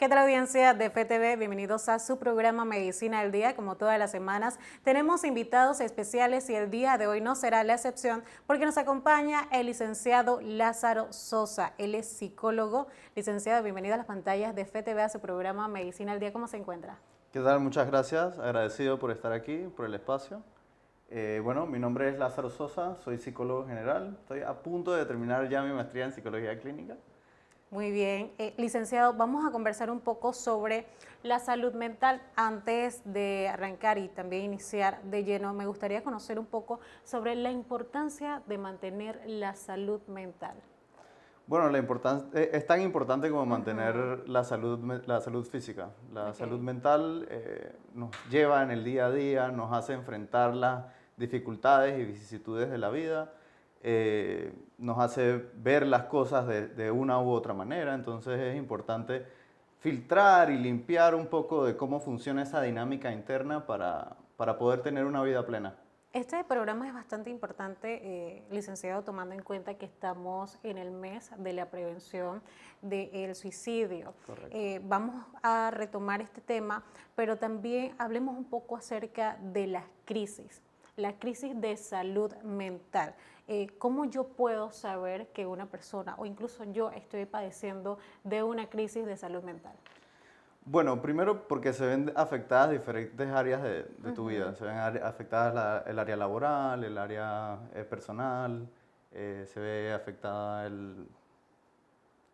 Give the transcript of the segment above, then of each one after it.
¿Qué tal, audiencia de FTV? Bienvenidos a su programa Medicina al Día. Como todas las semanas, tenemos invitados especiales y el día de hoy no será la excepción porque nos acompaña el licenciado Lázaro Sosa. Él es psicólogo. Licenciado, bienvenido a las pantallas de FTV a su programa Medicina al Día. ¿Cómo se encuentra? ¿Qué tal? Muchas gracias. Agradecido por estar aquí, por el espacio. Bueno, mi nombre es Lázaro Sosa, soy psicólogo general. Estoy a punto de terminar ya mi maestría en psicología clínica. Muy bien. Licenciado, vamos a conversar un poco sobre la salud mental. Antes de arrancar y también iniciar de lleno, me gustaría conocer un poco sobre la importancia de mantener la salud mental. Bueno, es tan importante como mantener la salud física. La salud Ok. mental nos lleva en el día a día, nos hace enfrentar las dificultades y vicisitudes de la vida, nos hace ver las cosas de una u otra manera. Entonces es importante filtrar y limpiar un poco de cómo funciona esa dinámica interna para poder tener una vida plena. Este programa es bastante importante, licenciado, tomando en cuenta que estamos en el mes de la prevención del suicidio. Correcto. Vamos a retomar este tema, pero también hablemos un poco acerca de la crisis de salud mental. ¿Cómo yo puedo saber que una persona o incluso yo estoy padeciendo de una crisis de salud mental? Bueno, primero porque se ven afectadas diferentes áreas de tu vida. Se ven afectadas el área laboral, el área personal, se ve afectada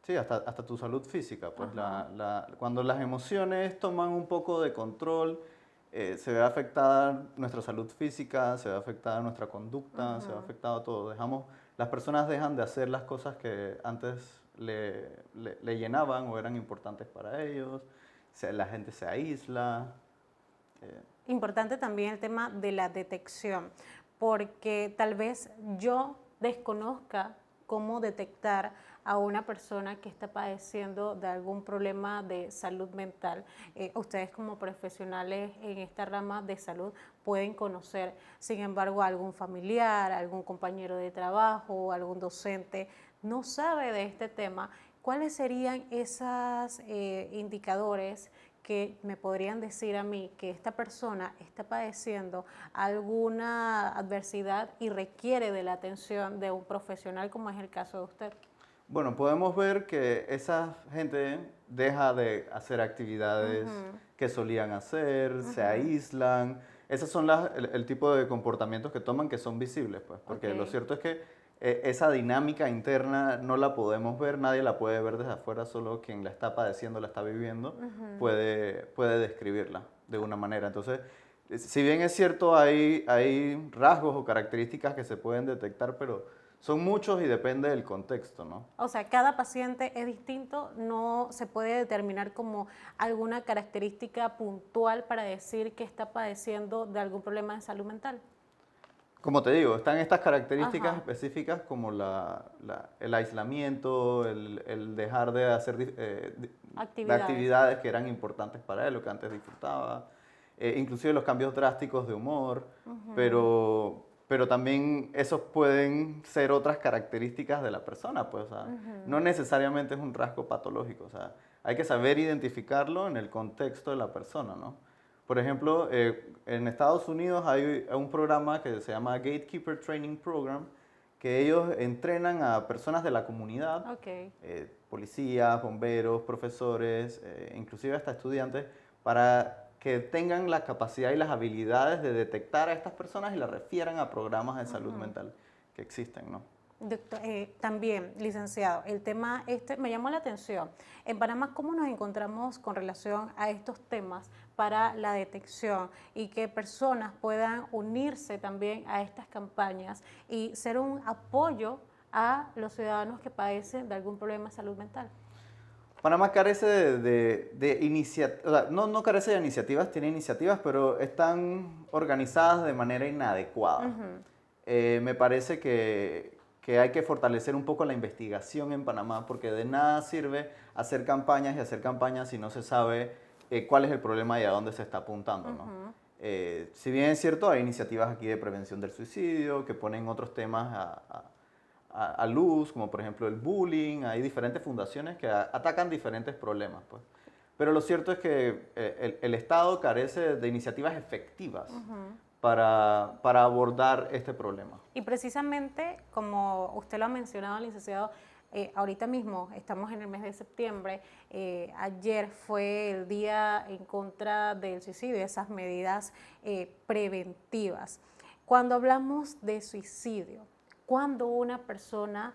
sí, hasta tu salud física. Pues Ajá. cuando las emociones toman un poco de control, se ve afectada nuestra salud física, se ve afectada nuestra conducta, se ve Ujú. afectado todo. Las personas dejan de hacer las cosas que antes le llenaban o eran importantes para ellos. La gente se aísla. eh, Importante también el tema de la detección, porque tal vez yo desconozca cómo detectar a una persona que está padeciendo de algún problema de salud mental. Ustedes como profesionales en esta rama de salud pueden conocer, sin embargo, algún familiar, algún compañero de trabajo, algún docente no sabe de este tema. ¿Cuáles serían esos indicadores que me podrían decir a mí que esta persona está padeciendo alguna adversidad y requiere de la atención de un profesional, como es el caso de usted? Bueno, podemos ver que esa gente deja de hacer actividades Ujú, que solían hacer, se ujú. aíslan. Esos son el tipo de comportamientos que toman que son visibles, pues, porque lo Ok. cierto es que esa dinámica interna no la podemos ver, nadie la puede ver desde afuera, solo quien la está padeciendo, la está viviendo, Ujú. puede describirla de una manera. Entonces, si bien es cierto, hay rasgos o características que se pueden detectar, pero son muchos y depende del contexto, ¿no? O sea, cada paciente es distinto, no se puede determinar como alguna característica puntual para decir que está padeciendo de algún problema de salud mental. Como te digo, están estas características Ajá, específicas como el aislamiento, el dejar de hacer de actividades. actividades que eran importantes para él, lo que antes disfrutaba, inclusive los cambios drásticos de humor, Ujú. pero también esos pueden ser otras características de la persona, pues, o sea, no Ujú. necesariamente es un rasgo patológico, o sea, hay que saber identificarlo en el contexto de la persona, ¿no? Por ejemplo, en Estados Unidos hay un programa que se llama Gatekeeper Training Program, que ellos entrenan a personas de la comunidad, Ok. policías, bomberos, profesores, inclusive hasta estudiantes, para que tengan la capacidad y las habilidades de detectar a estas personas y las refieran a programas de salud Ujú. mental que existen, ¿no? Doctor, también, licenciado, el tema este me llamó la atención. En Panamá, ¿cómo nos encontramos con relación a estos temas para la detección y que personas puedan unirse también a estas campañas y ser un apoyo a los ciudadanos que padecen de algún problema de salud mental? Panamá carece de iniciativas, o sea, no carece de iniciativas, tiene iniciativas, pero están organizadas de manera inadecuada. Ujú. Me parece que hay que fortalecer un poco la investigación en Panamá, porque de nada sirve hacer campañas y hacer campañas si no se sabe cuál es el problema y a dónde se está apuntando, ¿no? Ujú. Si bien es cierto, hay iniciativas aquí de prevención del suicidio que ponen otros temas a luz, como por ejemplo el bullying, hay diferentes fundaciones que atacan diferentes problemas, pues. Pero lo cierto es que el Estado carece de iniciativas efectivas para abordar este problema. Y precisamente, como usted lo ha mencionado, licenciado, ahorita mismo estamos en el mes de septiembre, ayer fue el día en contra del suicidio, esas medidas preventivas. Cuando hablamos de suicidio, cuando una persona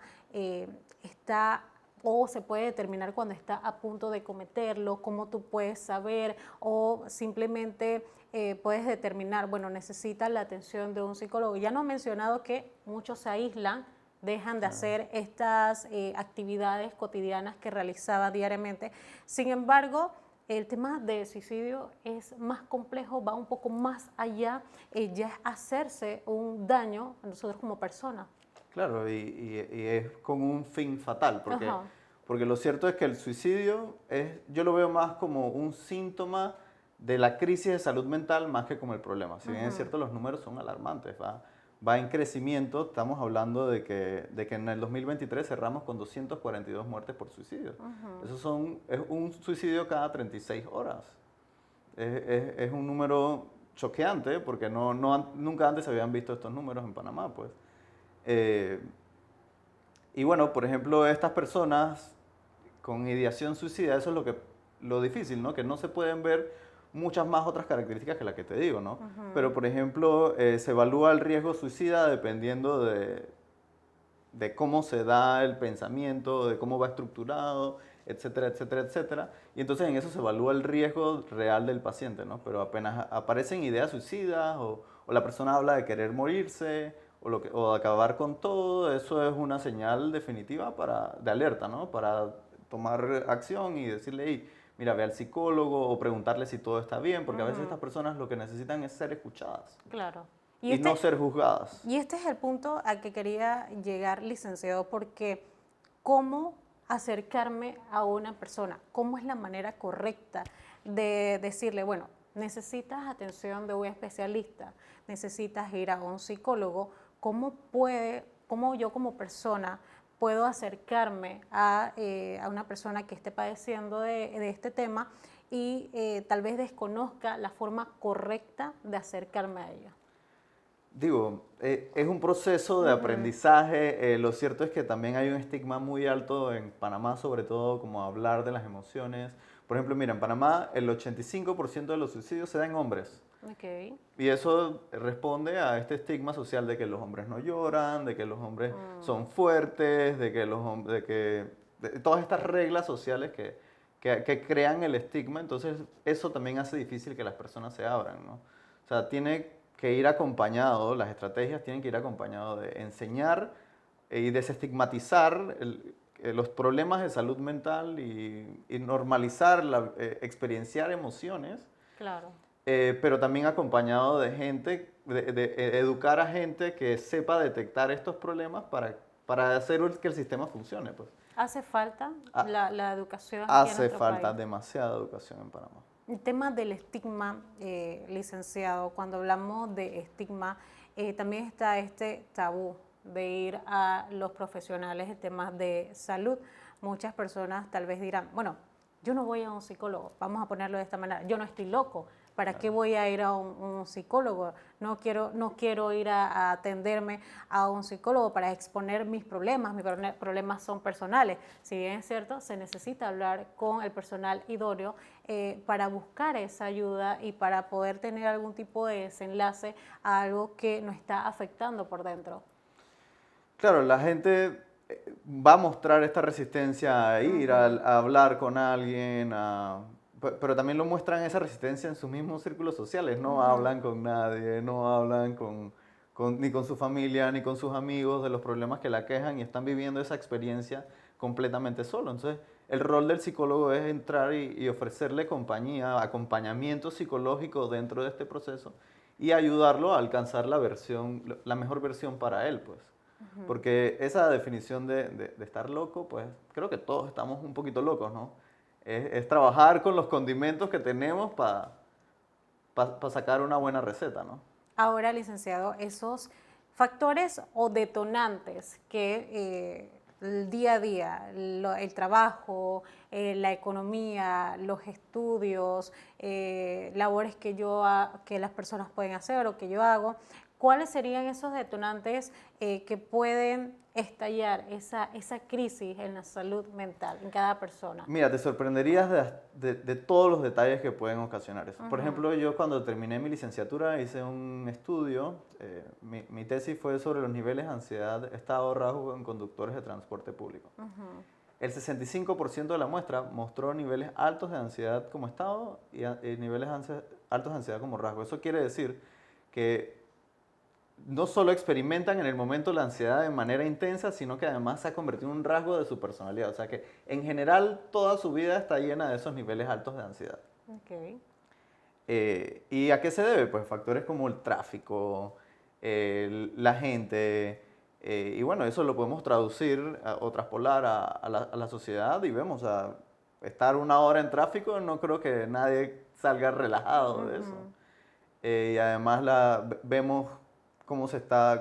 está o se puede determinar cuando está a punto de cometerlo, cómo tú puedes saber o simplemente puedes determinar, bueno, necesita la atención de un psicólogo. Ya nos ha mencionado que muchos se aíslan, dejan de hacer estas actividades cotidianas que realizaba diariamente. Sin embargo, el tema del suicidio es más complejo, va un poco más allá, ya es hacerse un daño a nosotros como personas. Claro, y es con un fin fatal, porque lo cierto es que el suicidio yo lo veo más como un síntoma de la crisis de salud mental más que como el problema. Si bien es cierto, los números son alarmantes, va en crecimiento. Estamos hablando de que en el 2023 cerramos con 242 muertes por suicidio. Eso es un suicidio cada 36 horas. Es un número choqueante porque nunca antes se habían visto estos números en Panamá, pues. Y bueno, por ejemplo, estas personas con ideación suicida, eso es lo difícil, ¿no? Que no se pueden ver muchas más otras características que las que te digo, ¿no? Pero, por ejemplo, se evalúa el riesgo suicida dependiendo de cómo se da el pensamiento, de cómo va estructurado, etcétera, etcétera, etcétera. Y entonces en eso se evalúa el riesgo real del paciente, ¿no? Pero apenas aparecen ideas suicidas o la persona habla de querer morirse o de acabar con todo, eso es una señal definitiva de alerta, ¿no? Para tomar acción y decirle, hey, mira, ve al psicólogo o preguntarle si todo está bien, porque a veces estas personas lo que necesitan es ser escuchadas. Claro. Y no ser juzgadas. Y este es el punto al que quería llegar, licenciado, porque ¿cómo acercarme a una persona? ¿Cómo es la manera correcta de decirle, bueno, necesitas atención de un especialista, necesitas ir a un psicólogo? ¿Cómo yo como persona puedo acercarme a una persona que esté padeciendo de este tema y tal vez desconozca la forma correcta de acercarme a ella? Digo, es un proceso de aprendizaje. Lo cierto es que también hay un estigma muy alto en Panamá, sobre todo como hablar de las emociones. Por ejemplo, mira, en Panamá el 85% de los suicidios se dan en hombres. Okay. Y eso responde a este estigma social de que los hombres no lloran, de que los hombres son fuertes, de todas estas reglas sociales que crean el estigma. Entonces, eso también hace difícil que las personas se abran, ¿no? O sea, tiene que ir acompañado, las estrategias tienen que ir acompañado de enseñar y desestigmatizar los problemas de salud mental y normalizar, experienciar emociones. Claro. Pero también acompañado de gente, de educar a gente que sepa detectar estos problemas para hacer que el sistema funcione, pues. ¿Hace falta la educación aquí en Hace nuestro falta país? demasiada educación en Panamá. El tema del estigma, licenciado, cuando hablamos de estigma, también está este tabú de ir a los profesionales en temas de salud. Muchas personas tal vez dirán, bueno, yo no voy a un psicólogo, vamos a ponerlo de esta manera, yo no estoy loco, ¿para qué voy a ir a un psicólogo? No quiero ir a atenderme a un psicólogo para exponer mis problemas son personales. Si bien es cierto, se necesita hablar con el personal idóneo para buscar esa ayuda y para poder tener algún tipo de desenlace a algo que nos está afectando por dentro. Claro, la gente va a mostrar esta resistencia a ir a hablar con alguien, pero también lo muestran esa resistencia en sus mismos círculos sociales. No hablan con nadie, no hablan ni con su familia, ni con sus amigos de los problemas que la aquejan y están viviendo esa experiencia completamente solo. Entonces, el rol del psicólogo es entrar y ofrecerle compañía, acompañamiento psicológico dentro de este proceso y ayudarlo a alcanzar la mejor versión para él, pues. Porque esa definición de estar loco, pues creo que todos estamos un poquito locos, ¿no? Es trabajar con los condimentos que tenemos para sacar una buena receta, ¿no? Ahora, licenciado, esos factores o detonantes que el día a día, el trabajo, la economía, los estudios, labores que las personas pueden hacer o que yo hago, ¿cuáles serían esos detonantes que pueden estallar esa crisis en la salud mental en cada persona? Mira, te sorprenderías de todos los detalles que pueden ocasionar eso. Por ejemplo, yo cuando terminé mi licenciatura hice un estudio, mi tesis fue sobre los niveles de ansiedad, estado, rasgo en conductores de transporte público. El 65% de la muestra mostró niveles altos de ansiedad como estado y niveles altos de ansiedad como rasgo. Eso quiere decir que no solo experimentan en el momento la ansiedad de manera intensa, sino que además se ha convertido en un rasgo de su personalidad. O sea que en general toda su vida está llena de esos niveles altos de ansiedad. Okay. ¿Y a qué se debe? Pues factores como el tráfico, la gente, y bueno, eso lo podemos traducir o traspolar a la sociedad y vemos, estar una hora en tráfico, no creo que nadie salga relajado de eso. Y además vemos cómo está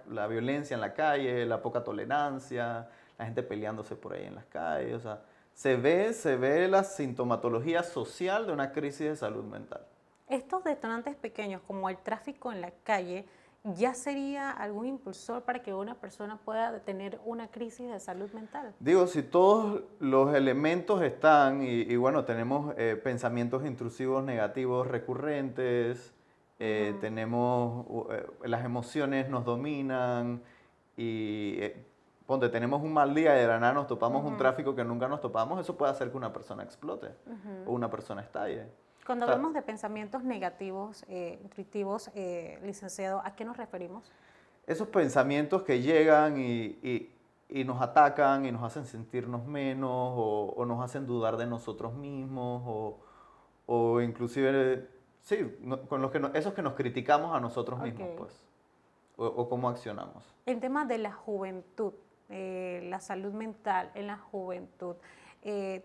la violencia en la calle, la poca tolerancia, la gente peleándose por ahí en las calles. O sea, se ve la sintomatología social de una crisis de salud mental. Estos detonantes pequeños, como el tráfico en la calle, ¿ya sería algún impulsor para que una persona pueda tener una crisis de salud mental? Digo, si todos los elementos están y bueno, tenemos pensamientos intrusivos negativos recurrentes, tenemos, las emociones nos dominan y ponte, tenemos un mal día y de la nada nos topamos un tráfico que nunca nos topamos, eso puede hacer que una persona explote o una persona estalle. Cuando hablamos de pensamientos negativos, intuitivos, licenciado, ¿a qué nos referimos? Esos pensamientos que llegan y nos atacan y nos hacen sentirnos menos o nos hacen dudar de nosotros mismos o inclusive, sí, con esos que nos criticamos a nosotros mismos, pues, o cómo accionamos. El tema de la juventud, la salud mental en la juventud,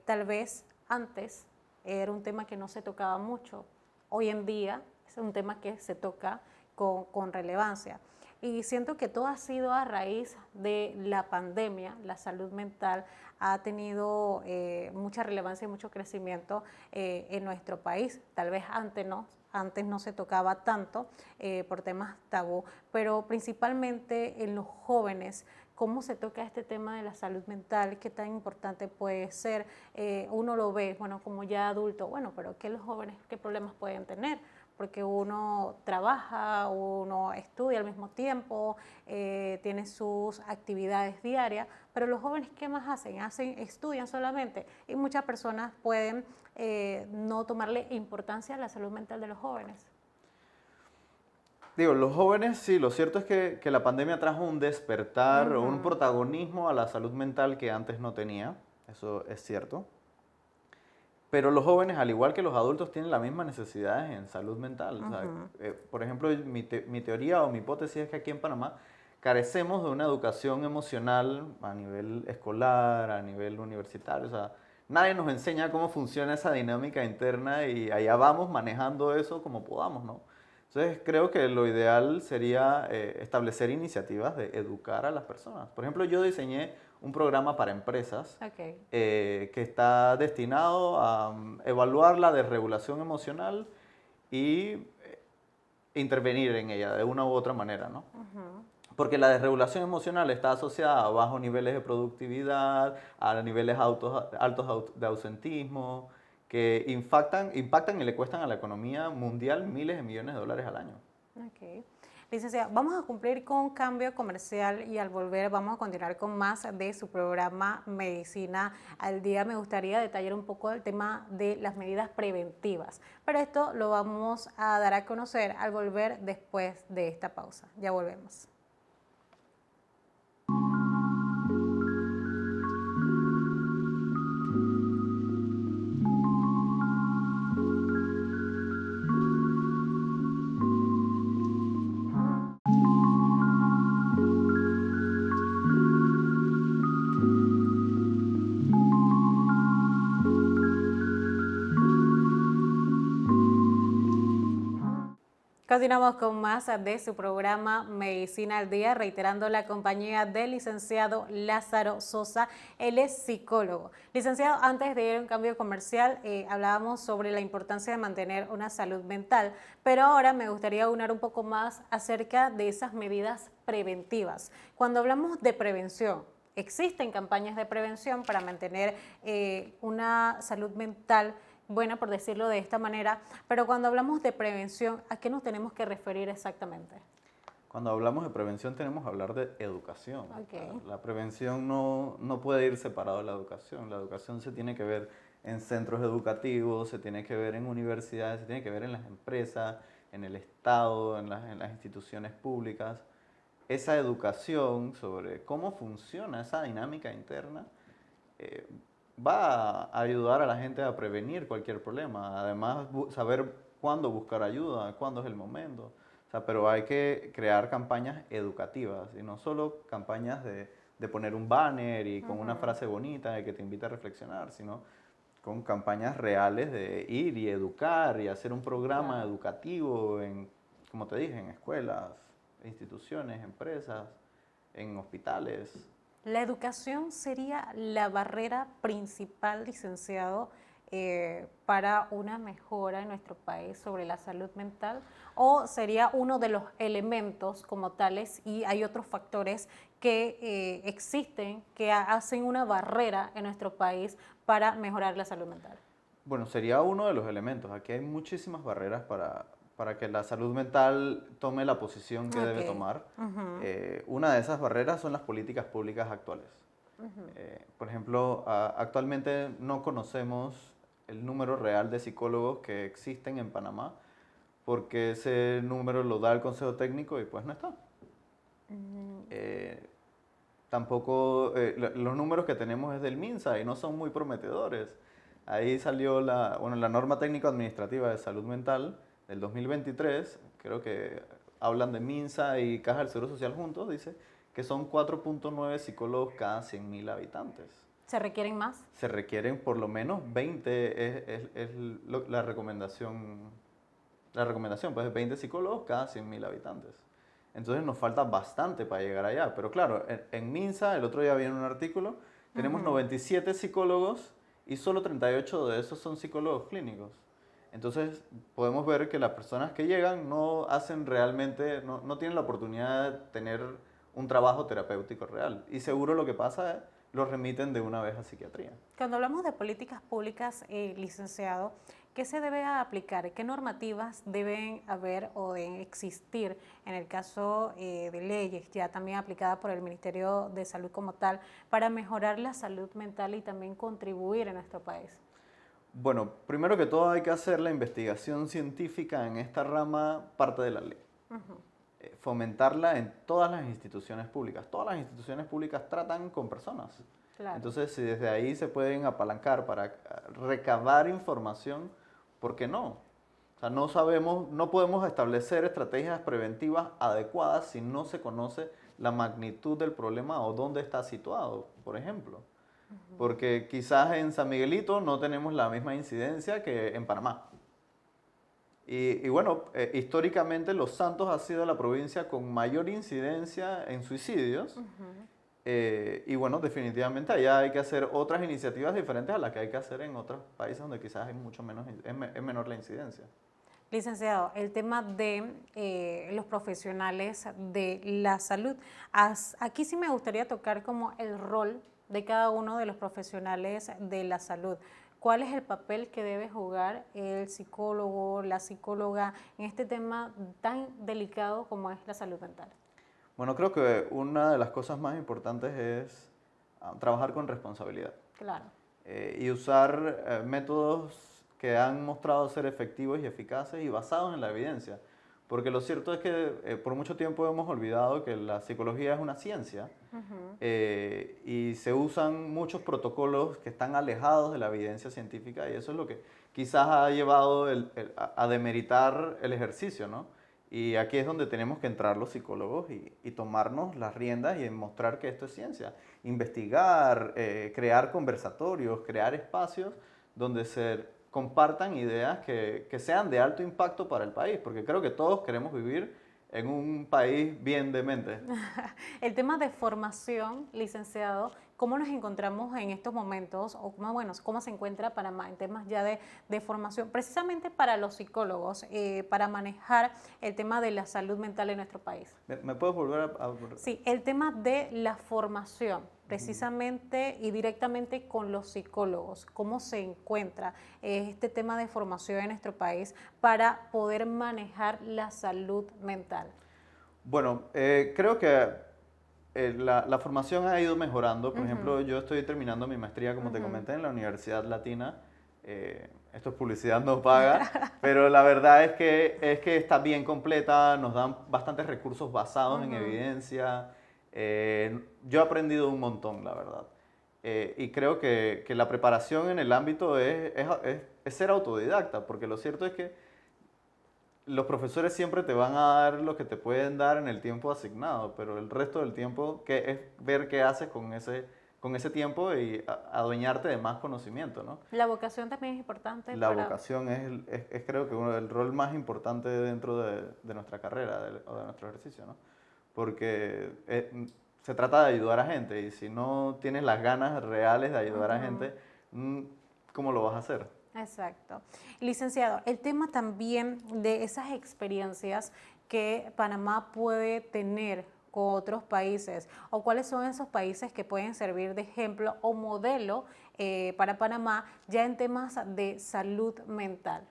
tal vez antes era un tema que no se tocaba mucho. Hoy en día es un tema que se toca con relevancia. Y siento que todo ha sido a raíz de la pandemia. La salud mental ha tenido mucha relevancia y mucho crecimiento en nuestro país. Tal vez antes no se tocaba tanto por temas tabú, pero principalmente en los jóvenes. ¿Cómo se toca este tema de la salud mental? ¿Qué tan importante puede ser? Uno lo ve, bueno, como ya adulto, bueno, pero ¿qué los jóvenes, qué problemas pueden tener? Porque uno trabaja, uno estudia al mismo tiempo, tiene sus actividades diarias, pero los jóvenes, ¿qué más hacen? Estudian solamente, y muchas personas pueden no tomarle importancia a la salud mental de los jóvenes. Digo, los jóvenes, sí, lo cierto es que la pandemia trajo un despertar o un protagonismo a la salud mental que antes no tenía, eso es cierto. Pero los jóvenes, al igual que los adultos, tienen las mismas necesidades en salud mental. O sea, por ejemplo, mi teoría o mi hipótesis es que aquí en Panamá carecemos de una educación emocional a nivel escolar, a nivel universitario. O sea, nadie nos enseña cómo funciona esa dinámica interna y allá vamos manejando eso como podamos, ¿no? Entonces creo que lo ideal sería establecer iniciativas de educar a las personas. Por ejemplo, yo diseñé un programa para empresas que está destinado a evaluar la desregulación emocional y intervenir en ella de una u otra manera, ¿no? Porque la desregulación emocional está asociada a bajos niveles de productividad, a niveles altos de ausentismo, que impactan y le cuestan a la economía mundial miles de millones de dólares al año. Okay. Licenciada, vamos a cumplir con un cambio comercial y al volver vamos a continuar con más de su programa Medicina al Día. Me gustaría detallar un poco el tema de las medidas preventivas, pero esto lo vamos a dar a conocer al volver después de esta pausa. Ya volvemos. Continuamos con más de su programa Medicina al Día, reiterando la compañía del licenciado Lázaro Sosa. Él es psicólogo. Licenciado, antes de ir a un cambio comercial, hablábamos sobre la importancia de mantener una salud mental, pero ahora me gustaría aunar un poco más acerca de esas medidas preventivas. Cuando hablamos de prevención, existen campañas de prevención para mantener una salud mental buena, por decirlo de esta manera, pero cuando hablamos de prevención, ¿a qué nos tenemos que referir exactamente? Cuando hablamos de prevención tenemos que hablar de educación. Okay. La prevención no puede ir separado de la educación. La educación se tiene que ver en centros educativos, se tiene que ver en universidades, se tiene que ver en las empresas, en el Estado, en las instituciones públicas. Esa educación sobre cómo funciona esa dinámica interna va a ayudar a la gente a prevenir cualquier problema. Además, saber cuándo buscar ayuda, cuándo es el momento. O sea, pero hay que crear campañas educativas y no solo campañas de poner un banner y con una frase bonita de que te invita a reflexionar, sino con campañas reales de ir y educar y hacer un programa educativo en, como te dije, en escuelas, instituciones, empresas, en hospitales. ¿La educación sería la barrera principal, licenciado, para una mejora en nuestro país sobre la salud mental? ¿O sería uno de los elementos como tales y hay otros factores que existen que hacen una barrera en nuestro país para mejorar la salud mental? Bueno, sería uno de los elementos. Aquí hay muchísimas barreras para que la salud mental tome la posición que debe tomar. Una de esas barreras son las políticas públicas actuales. Por ejemplo, actualmente no conocemos el número real de psicólogos que existen en Panamá porque ese número lo da el Consejo Técnico y pues no está. Tampoco los números que tenemos es del MINSA y no son muy prometedores. Ahí salió la norma técnico-administrativa de salud mental del 2023, creo que hablan de MINSA y Caja del Seguro Social juntos, dice que son 4.9 psicólogos cada 100.000 habitantes. ¿Se requieren más? Se requieren por lo menos 20, es la recomendación, pues es 20 psicólogos cada 100.000 habitantes. Entonces nos falta bastante para llegar allá, pero claro, en MINSA, el otro día vi en un artículo, tenemos 97 psicólogos y solo 38 de esos son psicólogos clínicos. Entonces podemos ver que las personas que llegan no hacen realmente, no tienen la oportunidad de tener un trabajo terapéutico real. Y seguro lo que pasa es, los remiten de una vez a psiquiatría. Cuando hablamos de políticas públicas, licenciado, ¿qué se debe aplicar? ¿Qué normativas deben haber o deben existir en el caso de leyes ya también aplicadas por el Ministerio de Salud como tal para mejorar la salud mental y también contribuir en nuestro país? Bueno, primero que todo hay que hacer la investigación científica en esta rama parte de la ley. Fomentarla en todas las instituciones públicas. Todas las instituciones públicas tratan con personas. Claro. Entonces, si desde ahí se pueden apalancar para recabar información, ¿por qué no? O sea, no podemos establecer estrategias preventivas adecuadas si no se conoce la magnitud del problema o dónde está situado, por ejemplo. Porque quizás en San Miguelito no tenemos la misma incidencia que en Panamá. Y bueno, históricamente Los Santos ha sido la provincia con mayor incidencia en suicidios. Y bueno, definitivamente allá hay que hacer otras iniciativas diferentes a las que hay que hacer en otros países donde quizás hay mucho menos, es menor la incidencia. Licenciado, el tema de los profesionales de la salud, aquí sí me gustaría tocar como el rol de cada uno de los profesionales de la salud. ¿Cuál es el papel que debe jugar el psicólogo, la psicóloga en este tema tan delicado como es la salud mental? Bueno, creo que una de las cosas más importantes es trabajar con responsabilidad. Claro. Y usar métodos que han mostrado ser efectivos y eficaces y basados en la evidencia. Porque lo cierto es que por mucho tiempo hemos olvidado que la psicología es una ciencia y se usan muchos protocolos que están alejados de la evidencia científica y eso es lo que quizás ha llevado a demeritar el ejercicio, ¿no? Y aquí es donde tenemos que entrar los psicólogos y tomarnos las riendas y demostrar que esto es ciencia. Investigar, crear conversatorios, crear espacios donde se compartan ideas que sean de alto impacto para el país, porque creo que todos queremos vivir en un país bien de mente. El tema de formación, licenciado, ¿cómo nos encontramos en estos momentos? O bueno, ¿cómo se encuentra Panamá en temas ya de formación, precisamente para los psicólogos, para manejar el tema de la salud mental en nuestro país? ¿Me puedes volver a...? Sí, el tema de la formación, precisamente y directamente con los psicólogos, ¿cómo se encuentra este tema de formación en nuestro país para poder manejar la salud mental? Bueno, creo que la formación ha ido mejorando. Por ejemplo, yo estoy terminando mi maestría, como te comenté, en la Universidad Latina. Esto es publicidad no paga, pero la verdad es que está bien completa, nos dan bastantes recursos basados en evidencia. Yo he aprendido un montón, la verdad. Y creo que la preparación en el ámbito es ser autodidacta, porque lo cierto es que los profesores siempre te van a dar lo que te pueden dar en el tiempo asignado, pero el resto del tiempo es ver qué haces con ese tiempo y adueñarte de más conocimiento, ¿no? La vocación también es importante. La vocación es creo que el rol más importante dentro de nuestra carrera o de nuestro ejercicio, ¿no? Porque se trata de ayudar a gente y si no tienes las ganas reales de ayudar a gente, ¿cómo lo vas a hacer? Exacto. Licenciado, el tema también de esas experiencias que Panamá puede tener con otros países o cuáles son esos países que pueden servir de ejemplo o modelo para Panamá ya en temas de salud mental.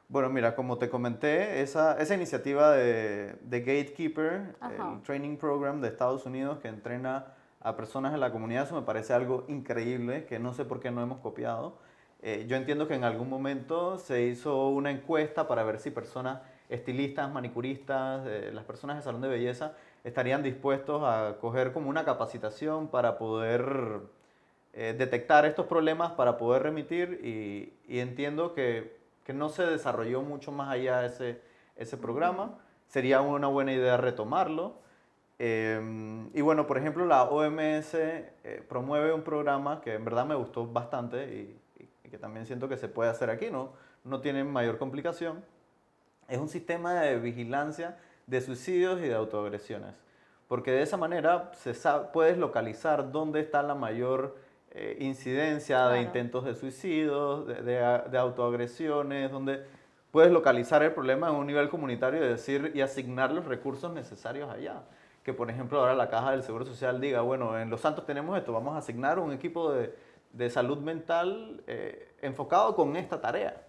Bueno, mira, como te comenté, esa iniciativa de Gatekeeper, el training program de Estados Unidos que entrena a personas en la comunidad, eso me parece algo increíble que no sé por qué no hemos copiado. Yo entiendo que en algún momento se hizo una encuesta para ver si personas estilistas, manicuristas, las personas de salón de belleza estarían dispuestos a coger como una capacitación para poder detectar estos problemas, para poder remitir y entiendo que no se desarrolló mucho más allá ese programa. Sería una buena idea retomarlo. Y bueno, por ejemplo, la OMS promueve un programa que en verdad me gustó bastante y que también siento que se puede hacer aquí, no tiene mayor complicación. Es un sistema de vigilancia de suicidios y de autoagresiones, porque de esa manera puedes localizar dónde está la mayor incidencia de intentos de suicidios, de autoagresiones, donde puedes localizar el problema en un nivel comunitario y asignar los recursos necesarios allá. Que por ejemplo ahora la Caja del Seguro Social diga, bueno, en Los Santos tenemos esto, vamos a asignar un equipo de salud mental enfocado con esta tarea.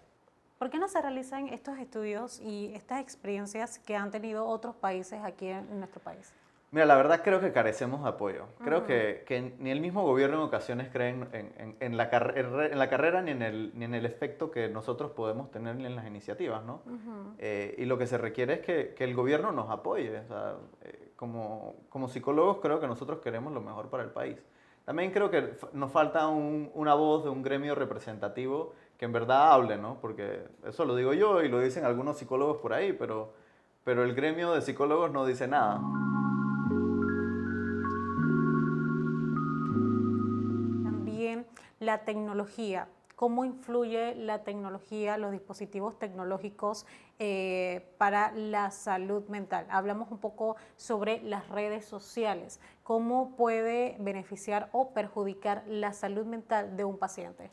¿Por qué no se realizan estos estudios y estas experiencias que han tenido otros países aquí en nuestro país? Mira, la verdad creo que carecemos de apoyo. Creo que ni el mismo gobierno en ocasiones cree en la carrera ni en el efecto que nosotros podemos tener en las iniciativas, ¿no? Y lo que se requiere es que el gobierno nos apoye. O sea, como psicólogos creo que nosotros queremos lo mejor para el país. También creo que nos falta una voz de un gremio representativo que en verdad hable, ¿no? Porque eso lo digo yo y lo dicen algunos psicólogos por ahí, pero el gremio de psicólogos no dice nada. También la tecnología. ¿Cómo influye la tecnología, los dispositivos tecnológicos para la salud mental? Hablamos un poco sobre las redes sociales. ¿Cómo puede beneficiar o perjudicar la salud mental de un paciente?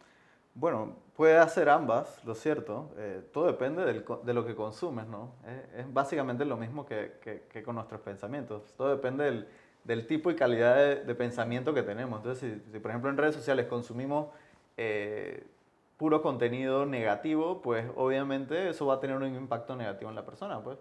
Bueno, puede hacer ambas, lo cierto. Todo depende de lo que consumes, ¿no? Es básicamente lo mismo que con nuestros pensamientos. Todo depende del tipo y calidad de pensamiento que tenemos. Entonces, si por ejemplo en redes sociales consumimos puro contenido negativo, pues obviamente eso va a tener un impacto negativo en la persona, pues.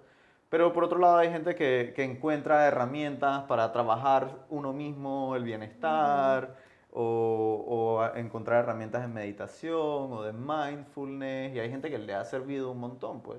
Pero por otro lado hay gente que encuentra herramientas para trabajar uno mismo, el bienestar, o encontrar herramientas de meditación o de mindfulness, y hay gente que le ha servido un montón, pues.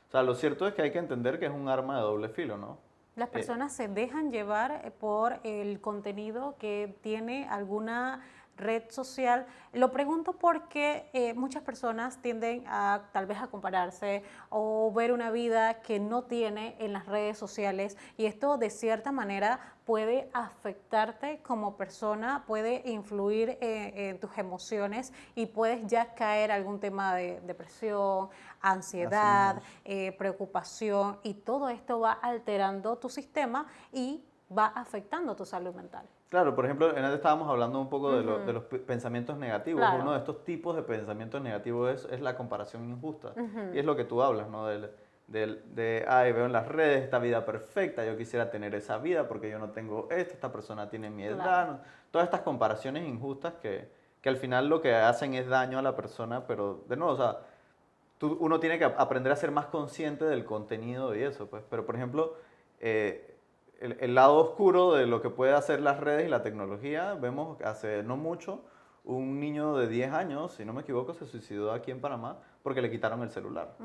O sea, lo cierto es que hay que entender que es un arma de doble filo, ¿no? Las personas se dejan llevar por el contenido que tiene alguna red social. Lo pregunto porque muchas personas tienden a tal vez a compararse o ver una vida que no tiene en las redes sociales, y esto de cierta manera puede afectarte como persona, puede influir en tus emociones y puedes ya caer algún tema de depresión, ansiedad, preocupación, y todo esto va alterando tu sistema y va afectando tu salud mental. Claro, por ejemplo, antes estábamos hablando un poco de los pensamientos negativos. Claro. Uno de estos tipos de pensamientos negativos es la comparación injusta. Y es lo que tú hablas, ¿no? Ay, veo en las redes esta vida perfecta, yo quisiera tener esa vida porque yo no tengo esto, esta persona tiene mi edad. Claro. ¿No? Todas estas comparaciones injustas que al final lo que hacen es daño a la persona, pero de nuevo, o sea, uno tiene que aprender a ser más consciente del contenido y eso, pues. Pero, por ejemplo, el lado oscuro de lo que puede hacer las redes y la tecnología, vemos hace no mucho un niño de 10 años, si no me equivoco, se suicidó aquí en Panamá porque le quitaron el celular.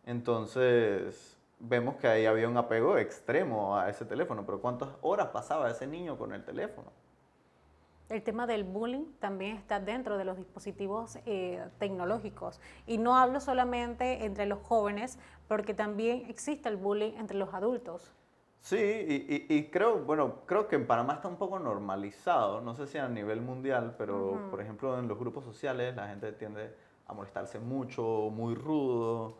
Entonces, vemos que ahí había un apego extremo a ese teléfono, pero ¿cuántas horas pasaba ese niño con el teléfono? El tema del bullying también está dentro de los dispositivos tecnológicos. Y no hablo solamente entre los jóvenes, porque también existe el bullying entre los adultos. Sí, y creo que en Panamá está un poco normalizado, no sé si a nivel mundial, pero por ejemplo en los grupos sociales la gente tiende a molestarse mucho, muy rudo,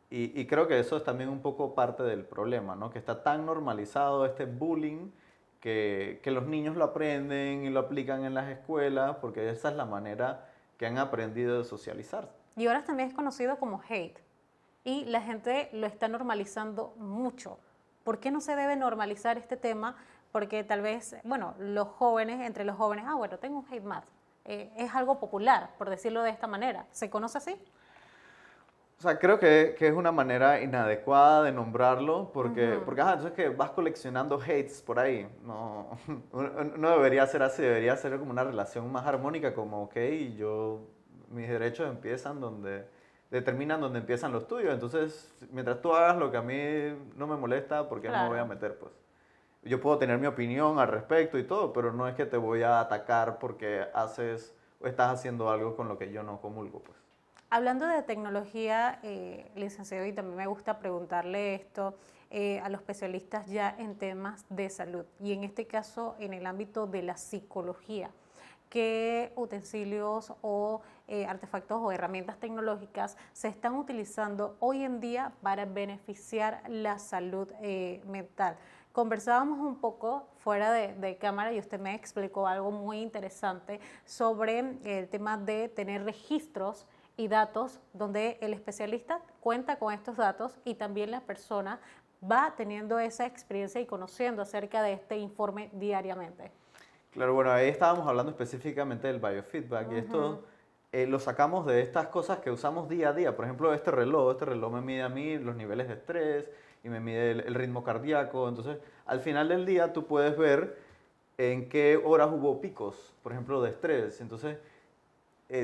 y creo que eso es también un poco parte del problema, ¿no? Que está tan normalizado este bullying que los niños lo aprenden y lo aplican en las escuelas porque esa es la manera que han aprendido de socializar. Y ahora también es conocido como hate. Y la gente lo está normalizando mucho. ¿Por qué no se debe normalizar este tema? Porque tal vez, bueno, los jóvenes, entre los jóvenes, bueno, tengo un hate más. Es algo popular, por decirlo de esta manera. ¿Se conoce así? O sea, creo que es una manera inadecuada de nombrarlo porque entonces que vas coleccionando hates por ahí. No, no debería ser así, debería ser como una relación más armónica, como, ok, mis derechos determinan donde empiezan los tuyos. Entonces, mientras tú hagas lo que a mí no me molesta, ¿por qué no me voy a meter? Pues yo puedo tener mi opinión al respecto y todo, pero no es que te voy a atacar porque haces o estás haciendo algo con lo que yo no comulgo, pues. Hablando de tecnología, licenciado, y también me gusta preguntarle esto a los especialistas ya en temas de salud, y en este caso en el ámbito de la psicología. ¿Qué utensilios o artefactos o herramientas tecnológicas se están utilizando hoy en día para beneficiar la salud mental? Conversábamos un poco fuera de cámara y usted me explicó algo muy interesante sobre el tema de tener registros y datos donde el especialista cuenta con estos datos y también la persona va teniendo esa experiencia y conociendo acerca de este informe diariamente. Claro, bueno, ahí estábamos hablando específicamente del biofeedback y esto lo sacamos de estas cosas que usamos día a día. Por ejemplo, este reloj me mide a mí los niveles de estrés y me mide el ritmo cardíaco. Entonces, al final del día tú puedes ver en qué horas hubo picos, por ejemplo, de estrés. Entonces,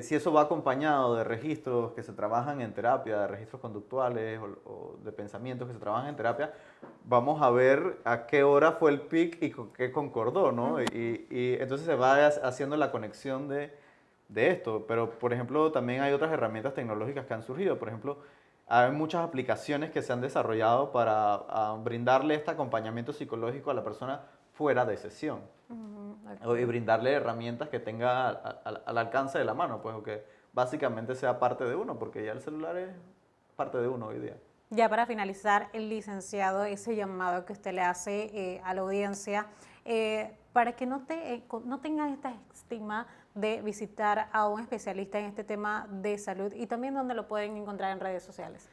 si eso va acompañado de registros que se trabajan en terapia, de registros conductuales o de pensamientos que se trabajan en terapia, vamos a ver a qué hora fue el pic y con qué concordó, ¿no? Y entonces se va haciendo la conexión de esto. Pero, por ejemplo, también hay otras herramientas tecnológicas que han surgido. Por ejemplo, hay muchas aplicaciones que se han desarrollado para brindarle este acompañamiento psicológico a la persona fuera de sesión. Y brindarle herramientas que tenga al alcance de la mano, pues, o que básicamente sea parte de uno, porque ya el celular es parte de uno hoy día. Ya para finalizar, el licenciado, ese llamado que usted le hace a la audiencia, para que no tengan esta estigma de visitar a un especialista en este tema de salud, y también dónde lo pueden encontrar en redes sociales.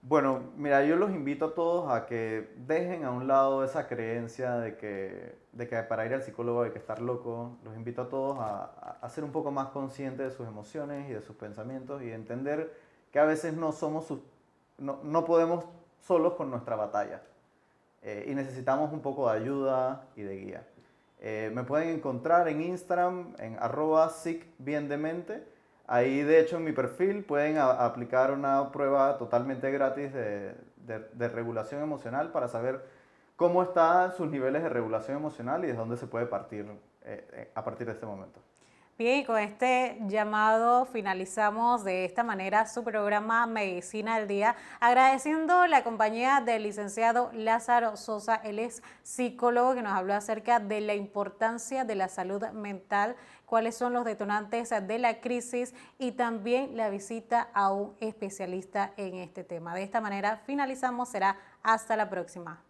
Bueno, mira, yo los invito a todos a que dejen a un lado esa creencia de que para ir al psicólogo hay que estar loco. Los invito a todos a ser un poco más conscientes de sus emociones y de sus pensamientos y entender que a veces no podemos solos con nuestra batalla y necesitamos un poco de ayuda y de guía. Me pueden encontrar en Instagram en @sicbiendemente. Ahí, de hecho, en mi perfil pueden aplicar una prueba totalmente gratis de regulación emocional para saber cómo están sus niveles de regulación emocional y de dónde se puede partir a partir de este momento. Bien, y con este llamado finalizamos de esta manera su programa Medicina al Día, agradeciendo la compañía del licenciado Lázaro Sosa. Él es psicólogo que nos habló acerca de la importancia de la salud mental, cuáles son los detonantes de la crisis y también la visita a un especialista en este tema. De esta manera finalizamos, será hasta la próxima.